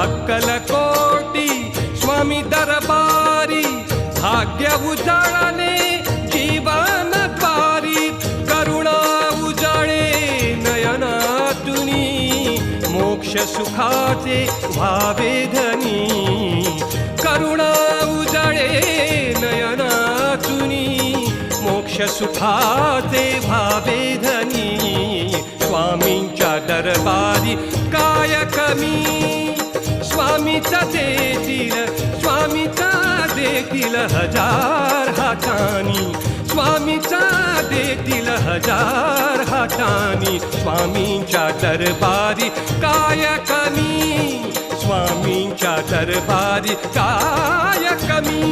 अक्कलकोटी स्वामी दरबारी भाग्य उजाळले जीवनद्वारी करुणा उजाळे नयनातुनी मोक्ष सुखाचे व्हावे धनी करुणा उजाळे नयनातुनी मोक्ष सुखाचे व्हावे धनी स्वामींच्या दरबारी काय कमी स्वामीचा देतील हजार हातानी स्वामीचा देतील हजार हातानी स्वामींच्या दरबारी काय कमी स्वामींच्या दरबारी काय कमी